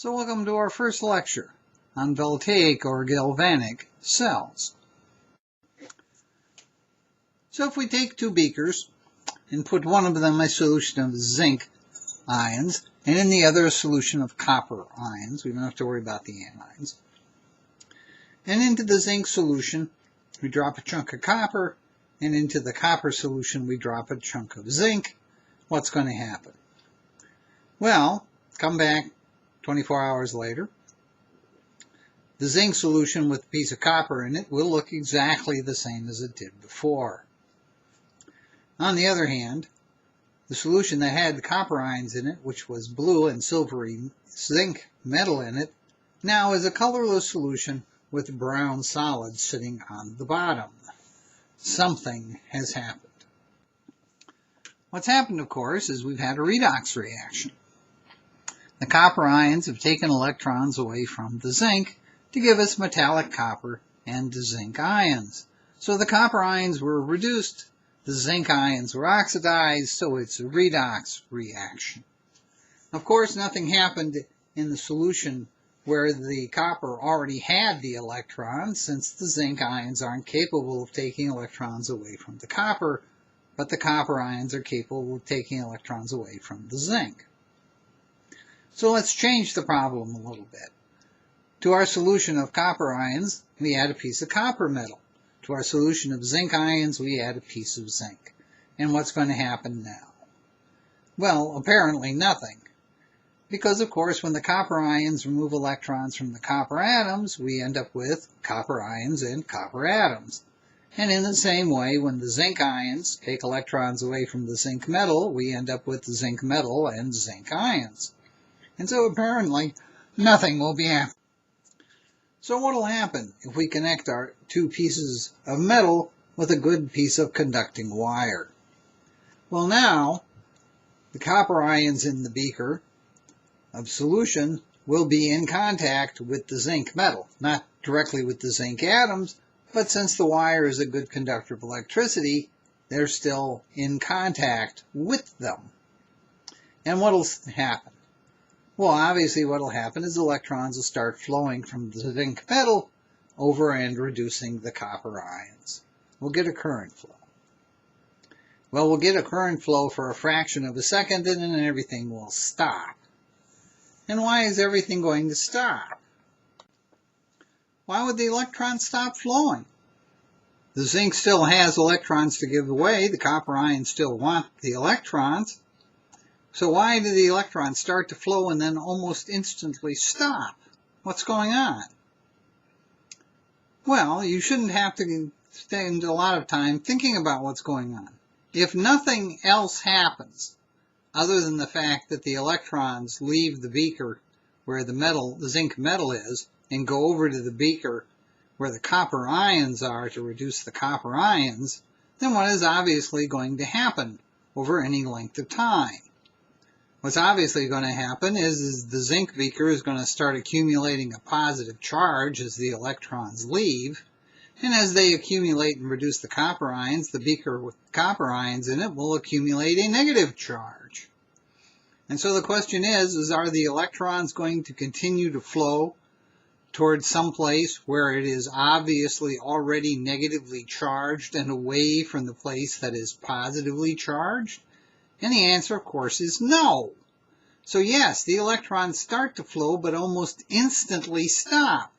So welcome to our first lecture on voltaic or galvanic cells. So if we take two beakers and put one of them a solution of zinc ions and in the other a solution of copper ions, we don't have to worry about the anions, and into the zinc solution we drop a chunk of copper, and into the copper solution we drop a chunk of zinc, what's going to happen? Well, come back 24 hours later, the zinc solution with a piece of copper in it will look exactly the same as it did before. On the other hand, the solution that had the copper ions in it, which was blue and silvery zinc metal in it, now is a colorless solution with brown solids sitting on the bottom. Something has happened. What's happened, of course, is we've had a redox reaction. The copper ions have taken electrons away from the zinc to give us metallic copper and zinc ions. So the copper ions were reduced, the zinc ions were oxidized, so it's a redox reaction. Of course, nothing happened in the solution where the copper already had the electrons, since the zinc ions aren't capable of taking electrons away from the copper, but the copper ions are capable of taking electrons away from the zinc. So let's change the problem a little bit. To our solution of copper ions, we add a piece of copper metal. To our solution of zinc ions, we add a piece of zinc. And what's going to happen now? Well, apparently nothing. Because, of course, when the copper ions remove electrons from the copper atoms, we end up with copper ions and copper atoms. And in the same way, when the zinc ions take electrons away from the zinc metal, we end up with zinc metal and zinc ions. And so apparently nothing will be happening. So what will happen if we connect our two pieces of metal with a good piece of conducting wire? Well, now the copper ions in the beaker of solution will be in contact with the zinc metal, not directly with the zinc atoms, but since the wire is a good conductor of electricity, they're still in contact with them. And what will happen? Well, obviously what will happen is electrons will start flowing from the zinc metal over and reducing the copper ions. We'll get a current flow. Well, we'll get a current flow for a fraction of a second and then everything will stop. And why is everything going to stop? Why would the electrons stop flowing? The zinc still has electrons to give away. The copper ions still want the electrons. So why do the electrons start to flow and then almost instantly stop? What's going on? Well, you shouldn't have to spend a lot of time thinking about what's going on. If nothing else happens, other than the fact that the electrons leave the beaker where the zinc metal is, and go over to the beaker where the copper ions are to reduce the copper ions, then what is obviously going to happen over any length of time? What's obviously going to happen is the zinc beaker is going to start accumulating a positive charge as the electrons leave, and as they accumulate and reduce the copper ions, the beaker with copper ions in it will accumulate a negative charge. And so the question is are the electrons going to continue to flow towards some place where it is obviously already negatively charged and away from the place that is positively charged? And the answer, of course, is no. So yes, the electrons start to flow, but almost instantly stop,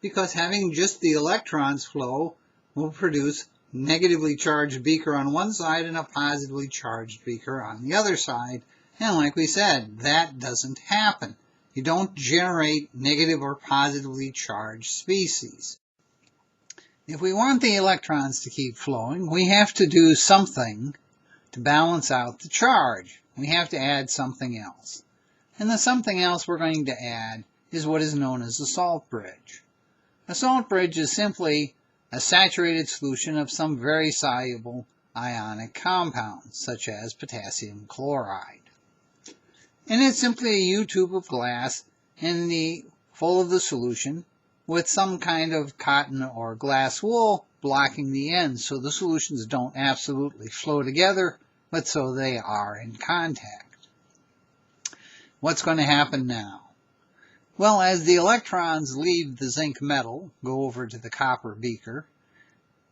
because having just the electrons flow will produce negatively charged beaker on one side and a positively charged beaker on the other side. And like we said, that doesn't happen. You don't generate negative or positively charged species. If we want the electrons to keep flowing, we have to do something to balance out the charge. We have to add something else. And the something else we're going to add is what is known as a salt bridge. A salt bridge is simply a saturated solution of some very soluble ionic compound, such as potassium chloride. And it's simply a U-tube of glass full of the solution with some kind of cotton or glass wool blocking the ends so the solutions don't absolutely flow together, but so they are in contact. What's going to happen now? Well, as the electrons leave the zinc metal, go over to the copper beaker,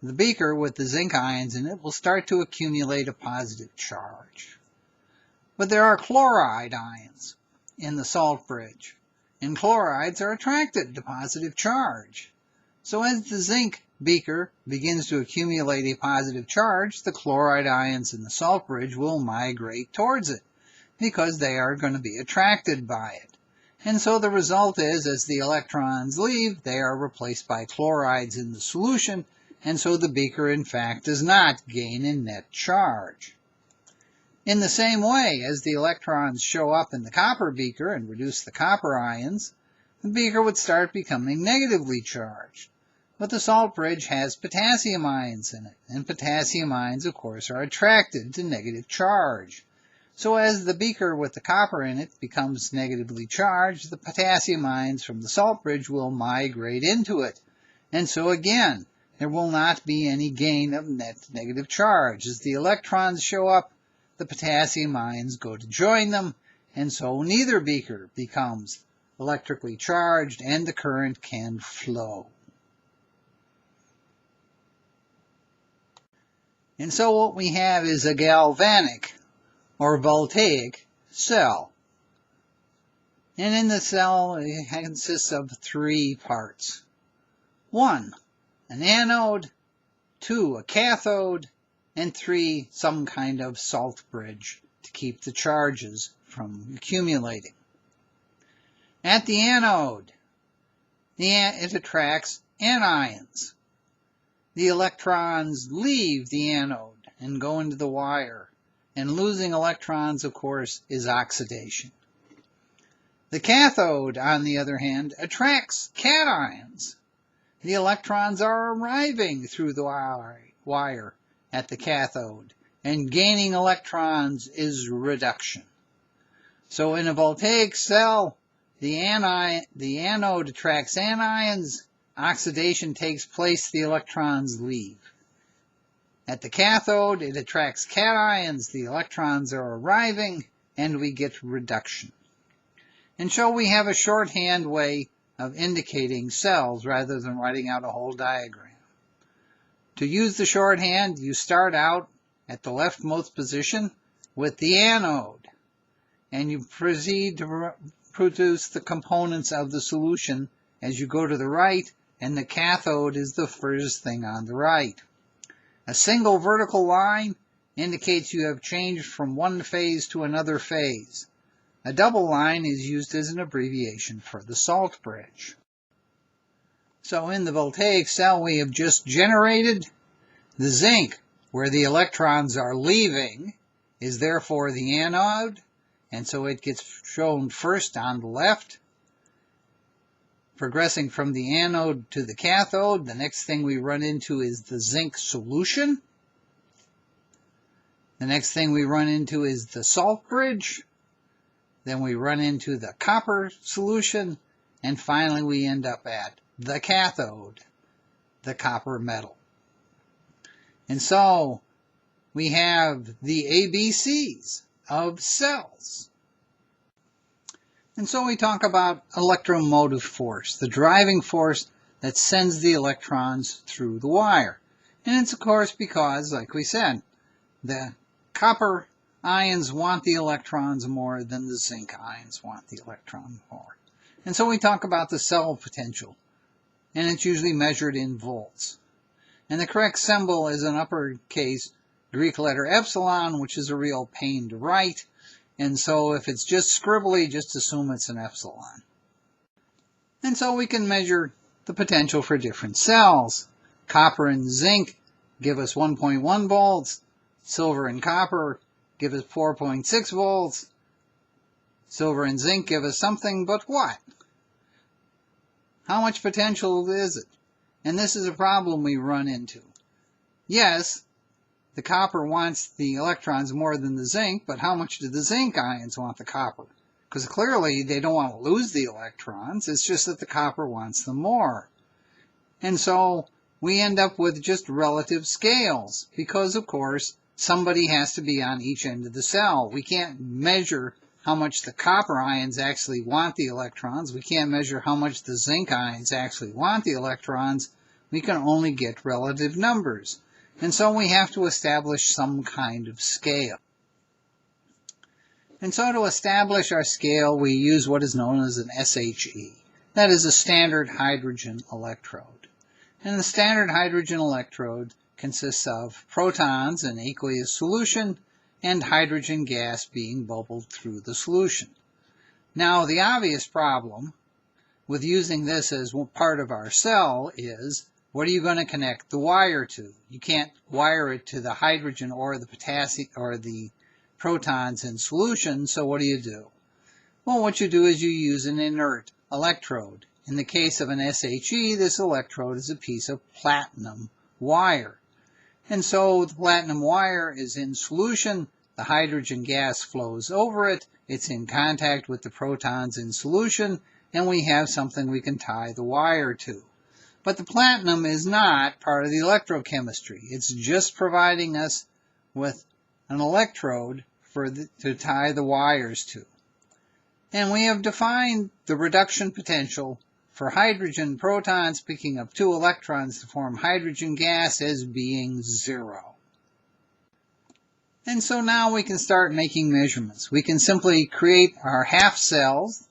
the beaker with the zinc ions in it will start to accumulate a positive charge. But there are chloride ions in the salt bridge, and chlorides are attracted to positive charge. So as the zinc beaker begins to accumulate a positive charge, the chloride ions in the salt bridge will migrate towards it because they are going to be attracted by it. And so the result is, as the electrons leave, they are replaced by chlorides in the solution, and so the beaker, in fact, does not gain a net charge. In the same way, as the electrons show up in the copper beaker and reduce the copper ions, the beaker would start becoming negatively charged. But the salt bridge has potassium ions in it, and potassium ions, of course, are attracted to negative charge. So as the beaker with the copper in it becomes negatively charged, the potassium ions from the salt bridge will migrate into it. And so again, there will not be any gain of net negative charge. As the electrons show up, the potassium ions go to join them, and so neither beaker becomes electrically charged and the current can flow. And so what we have is a galvanic or voltaic cell. And in the cell, it consists of 3 parts. 1, an anode, 2, a cathode, and 3, some kind of salt bridge to keep the charges from accumulating. At the anode, it attracts anions. The electrons leave the anode and go into the wire, and losing electrons, of course, is oxidation. The cathode, on the other hand, attracts cations. The electrons are arriving through the wire at the cathode, and gaining electrons is reduction. So in a voltaic cell, the anode attracts anions, oxidation takes place, the electrons leave. At the cathode, it attracts cations, the electrons are arriving, and we get reduction. And so we have a shorthand way of indicating cells rather than writing out a whole diagram. To use the shorthand, you start out at the leftmost position with the anode, and you proceed to produce the components of the solution as you go to the right, and the cathode is the first thing on the right. A single vertical line indicates you have changed from one phase to another phase. A double line is used as an abbreviation for the salt bridge. So in the voltaic cell, we have just generated the zinc, where the electrons are leaving, is therefore the anode, and so it gets shown first on the left. Progressing from the anode to the cathode, the next thing we run into is the zinc solution. The next thing we run into is the salt bridge. Then we run into the copper solution, and finally we end up at the cathode, the copper metal. And so we have the ABCs of cells. And so we talk about electromotive force, the driving force that sends the electrons through the wire. And it's of course because, like we said, the copper ions want the electrons more than the zinc ions want the electron more. And so we talk about the cell potential, and it's usually measured in volts. And the correct symbol is an uppercase Greek letter epsilon, which is a real pain to write. And so if it's just scribbly, just assume it's an epsilon. And so we can measure the potential for different cells. Copper and zinc give us 1.1 volts. Silver and copper give us 4.6 volts. Silver and zinc give us something, but what? How much potential is it? And this is a problem we run into. Yes, the copper wants the electrons more than the zinc, but how much do the zinc ions want the copper? Because clearly they don't want to lose the electrons, it's just that the copper wants them more. And so we end up with just relative scales, because of course somebody has to be on each end of the cell. We can't measure how much the copper ions actually want the electrons. We can't measure how much the zinc ions actually want the electrons. We can only get relative numbers. And so we have to establish some kind of scale. And so to establish our scale, we use what is known as an SHE. That is a standard hydrogen electrode. And the standard hydrogen electrode consists of protons in aqueous solution and hydrogen gas being bubbled through the solution. Now, the obvious problem with using this as part of our cell is, what are you going to connect the wire to? You can't wire it to the hydrogen or the potassium or the protons in solution, so what do? Well, what you do is you use an inert electrode. In the case of an SHE, this electrode is a piece of platinum wire. And so the platinum wire is in solution, the hydrogen gas flows over it, it's in contact with the protons in solution, and we have something we can tie the wire to. But the platinum is not part of the electrochemistry. It's just providing us with an electrode to tie the wires to. And we have defined the reduction potential for hydrogen protons picking up 2 electrons to form hydrogen gas as being 0. And so now we can start making measurements. We can simply create our half cells,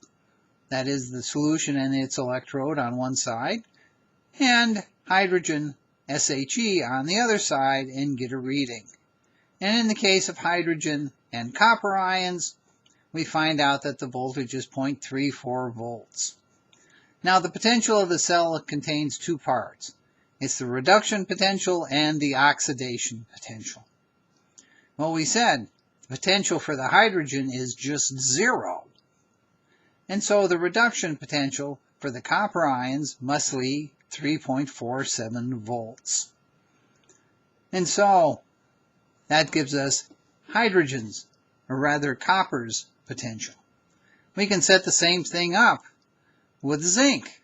that is the solution and its electrode on one side, and hydrogen SHE on the other side, and get a reading. And in the case of hydrogen and copper ions, we find out that the voltage is 0.34 volts. Now, the potential of the cell contains 2 parts. It's the reduction potential and the oxidation potential. Well, we said the potential for the hydrogen is just 0. And so the reduction potential for the copper ions must be 3.47 volts. And so that gives us hydrogen's, or rather copper's, potential. We can set the same thing up with zinc,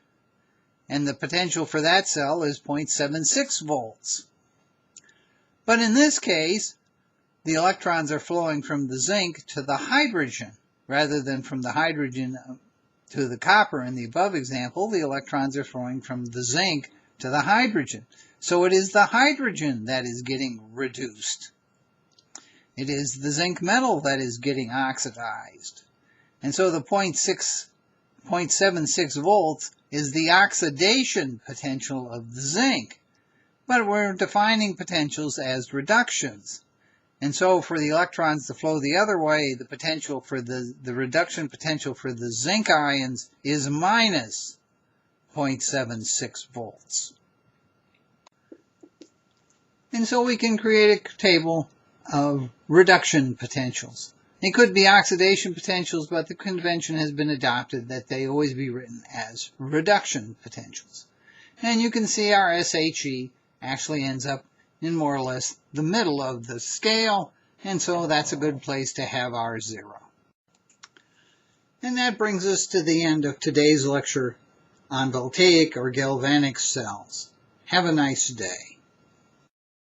and the potential for that cell is 0.76 volts. But in this case, the electrons are flowing from the zinc to the hydrogen, rather than from the hydrogen to the copper. In the above example, the electrons are flowing from the zinc to the hydrogen. So it is the hydrogen that is getting reduced. It is the zinc metal that is getting oxidized. And so the 0.76 volts is the oxidation potential of the zinc. But we're defining potentials as reductions. And so for the electrons to flow the other way, the potential for the reduction potential for the zinc ions is minus 0.76 volts. And so we can create a table of reduction potentials. It could be oxidation potentials, but the convention has been adopted that they always be written as reduction potentials. And you can see our SHE actually ends up in more or less the middle of the scale, and so that's a good place to have our 0. And that brings us to the end of today's lecture on voltaic or galvanic cells. Have a nice day.